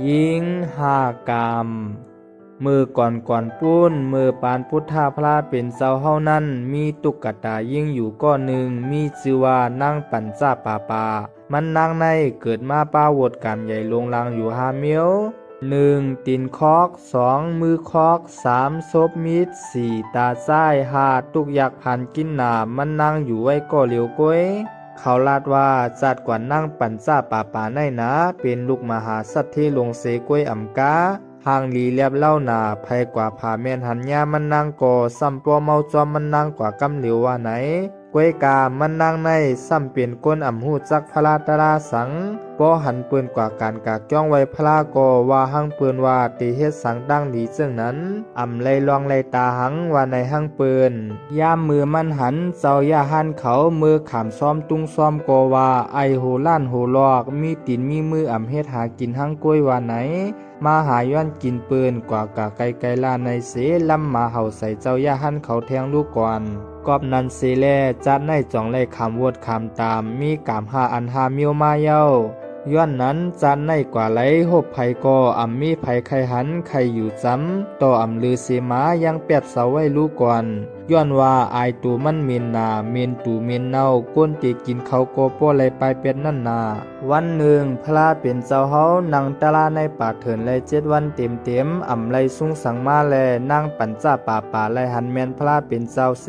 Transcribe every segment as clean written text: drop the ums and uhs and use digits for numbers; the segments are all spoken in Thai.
ยิง5 กรัมมือก่อนปุ้นมือปานพุทธาพระเป็นเจ้าเฮานั้นมีตุ๊กตายิ่งอยู่ก้อนหนึ่งมีชื่อว่านางปัญจาปามันนางในเกิดมาป้าวดกรรมใหญ่ลงลางอยู่5 เมียว1ตีนคอก2มือคอก3ศพมีด4ตาซ้าย5ตุกยักษ์พันกินหนามันนั่งอยู่ไว้ก็เหลียวก้อยเขาลาดว่าจัดกว่านั่งปัญจาปาในนะเป็นลูกมหาสัตว์ที่ลงเสก้วยอ่ำกาห่างลีเลียบเล่าหนาภัยกว่าผาแม่นหันยามันนั่งก่อซ้ำปัวเมาจอมมันนั่งกว่ากำเหลียวว่าไหนก้วยกามันนั่งในซ้ำเปลี่ยนก้นอ่ำหูจักพระตราสังป้อหันเปืนกว่าการกากจ้องไว้พระก่อว่าหังเปืนว่าตีเฮ็ดสังดังดีซึ่งนั้นอ่ำไลลองไลตาหังว่าในหังเปืนย่ามมือมันหันเจ้าย่าหันเขามือขามซ้อมตุ้งซ้อมก่อว่าไอโหล้านโหลอกมีตีนมีมืออ่ำเฮ็ดหากินหังก้วยว่าไหนมาหาย้อนกินปืนกว่ากะไกลลาในเสลำมาเห่าใส่เจ้าย่าหันเขาแทงลูกก่อนกอบนันเสแลจัดในจ่องไล่คำวดคำตามมีกาม5 อัน5 เมียวมาเย้าย้อนนั้นจันในกว่าไหลหบไผก่ออ่ำมีไผไข่หันไข่อยู่จำต่ออ่ำลือเสมายังแปดเสาไว้ลูกก่อนย้อนว่าอายตูมันเมนนาเมนตูเมนเน่าก้นตีกินเขาโกโป้ไหลไปเป็ดนั่นนาวันหนึ่งพระเป็นเจ้าเฮานั่งตะลาในป่าเถินไหล7 วันเต็มอ่ำไหลสุงสังมาแลนั่งปัญจาป่าไหลหันแมนพระเป็นเจ้าเส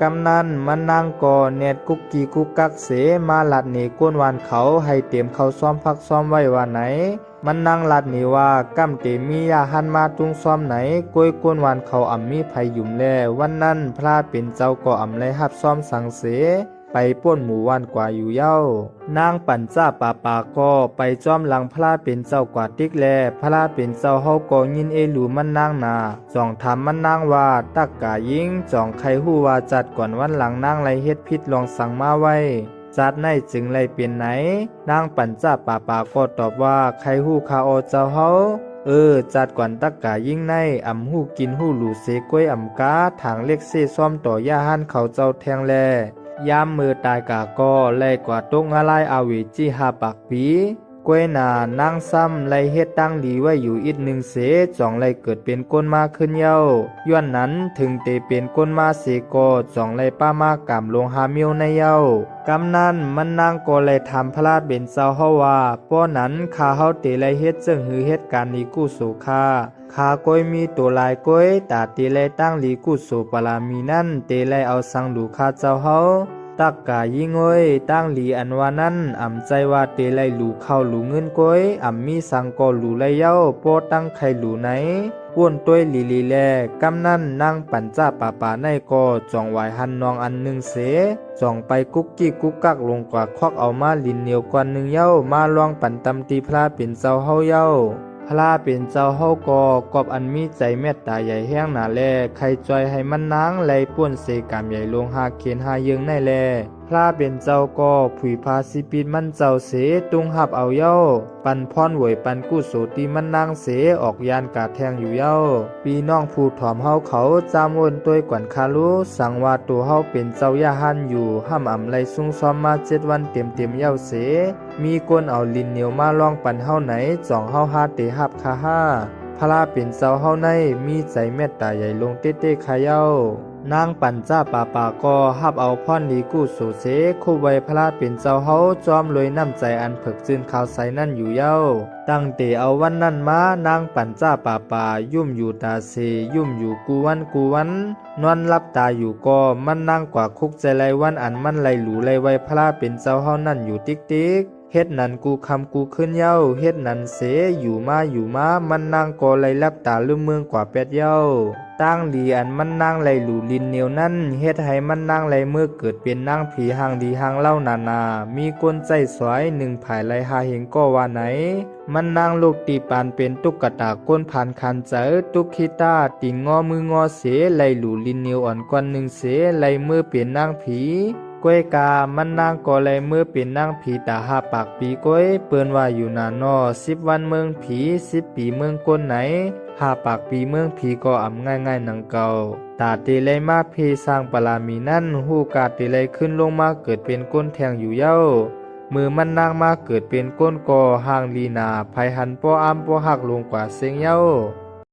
กำนันมันนางก่อเน็ดกุกกีกุกกักเสมาลัดหนีก้นวานเขาให้เตรียมเขาซ้อมพักซ้อมไว้ว่าไหนมันนางลัดหนีว่ากำเตมียาหันมาตุงซ้อมไหนกล้วยก้นวานเขาอ่ำมีไผยุ่มแลวันนั้นพระเป็นเจ้าก่ออ่ำไลหับซ้อมสังเสไปป้นหมู่วันกว่าอยู่เย้านางปัญจาปาก็ไปจ้อมหลังพระเป็นเจ้ากว่าติ๊กแลพระเป็นเจ้าเฮาก็ยินเอหลูมันนางนาจ่องทำมันนางว่าตักกายิงจ่องใครฮู้ว่าจัดก่อนวันหลังนางไรเฮ็ดพิษลองสั่งมาไว้จัดในจึงไรเป็นไหนนางปัญจาปาก็ตอบว่าใครฮู้คาโอเจ้าเฮาจัดก่อนตักกายิ่งในอ่ำหู้กินหู้หลูเสก้วยอ่ำกาถางเล็กเซ่ซ้อมต่อย่าหันเขาเจ้าแทงแลยามมือตายกาก็ไล่กว่าตกอะไรอาวิจิ5 ปากปีกล้วยนานางซ้ำไล่เฮ็ดตั้งหลีไว้อยู่อีก1เสจ่องไล่เกิดเป็นก้นมาขึ้นเย้าย้อนนั้นถึงเตเป็นก้นมาเสก็จ่องไล่ป้ามากำลง5 เมียวในเย้ากำนั้นมันนางก็ไล่ทำพระเป็นเจ้าเฮาว่าป้อนั้นข้าเฮาเตไล่เฮ็ดจึงหือเฮ็ดการนี้กู้สู่ข้าก้อยมีตัวลายก้อยตาเตไลตั้งลีกุโสปรามีนั่นเตไลเอาสังดูข้าเจ้าเฮาตักกายิงโอยตั้งลีอันว่านั้นอ่ำใจว่าเตไลหลูเข้าหลูเงินก้อยอ่ำมีสังก็หลูไลเย้าโปตั้งไข่หลูไหนว่นต้วยลีแลกำนั้นนั่งปัญจาปาในก็จ่องไหวหันนองอัน1เสจ่องไปกุกกี้กุกกักลงกว่าควักเอามาลินเหนียวกว่า1เย้ามาลองปันตำตีพระเป็นเจ้าเฮาเย้าพระเป็นเจ้าเฮากอกอบอันมีใจเมตตาใหญ่แห้งหนาแลใครจอยให้มันนางไหลป่วนเสกามใหญ่ลงหาเขียนหาเยืองในแลพระเป็นเจ้าก็ผุยพาสิปิดมันเจ้าเสตุงหับเอาเย้าปันพรหวยปันกู้โสตีมันนางเสออกยานกาแทงอยู่เย้าปีน้องผู้ถอมเฮาเขาจามวนตัวกวนคารุสั่งว่าตัวเฮาเป็นเจ้าย่าหันอยู่ห้ามอ่ำไหลซุ่งซ้อมมา7 วันเต็มเย้าเสมีคนเอาลินเหนียวมาลองปันเฮาไหนจ่องเฮาหาเตหับคาห้าพระเป็นเจ้าเฮาในมีใจเมตตาใหญ่ลงเต้ขายเย้านางปัญจาปาก็หับเอาพรดีกู้สู่เสคู่ไว้พระเป็นเจ้าเฮาจอมรวยน้ำใจอันเผิกจืนข่าวใสนั่นอยู่เย้าตั้งเตเอาวันนั้นมานางปัญจาปายุ่มอยู่ตาเสยุ่มอยู่กูวันนอนรับตาอยู่ก็มันนั่งกว่าคุกใจไรวันอันมันไหลหลูไหลไว้พระเป็นเจ้าเฮานั่นอยู่ติ๊กเฮ็ดนั้นกูคำกูขึ้นเย้าเฮ็ดนั้นเสอยู่มามันนั่งก็ไหลรับตาลืมเมืองกว่า8 เย้าตั้งดีอันมันนั่งไหลหลูลินเหนียวนั่นเฮ็ดให้มันนั่งไหลเมื่อเกิดเป็นนั่งผีหางดีหางเล่านามีกลใจสวย1 ผายไหลหาเห็นก็ว่าไหนมันนั่งลูกตีปานเป็นตุ๊กตาก้นผ่านคันเจอตุกขีตาติงงอมืองอเสไหลหลูลินเหนียวอ่อนกว่า1เสไหลเมื่อเป็นนั่งผีก้วยกามันนางก็เลยเมื่อเป็นนางผีตา5 ปากปีก้วยเปิ้นว่าอยู่นานอ10 วันเมืองผี10 ปีเมืองก้นไหน5 ปากปีเมืองผีก็อ่ำง่ายนังเก่าตาเตเลยมาเพสร้างปรามีนั่นหูกาเตเลยขึ้นลงมาเกิดเป็นก้นแทงอยู่เย้า มือมันนางมาเกิดเป็นก้นกอห่างลีนาภัยหันป้ออ้ำป้อหักลงกว่าเสียงเย้า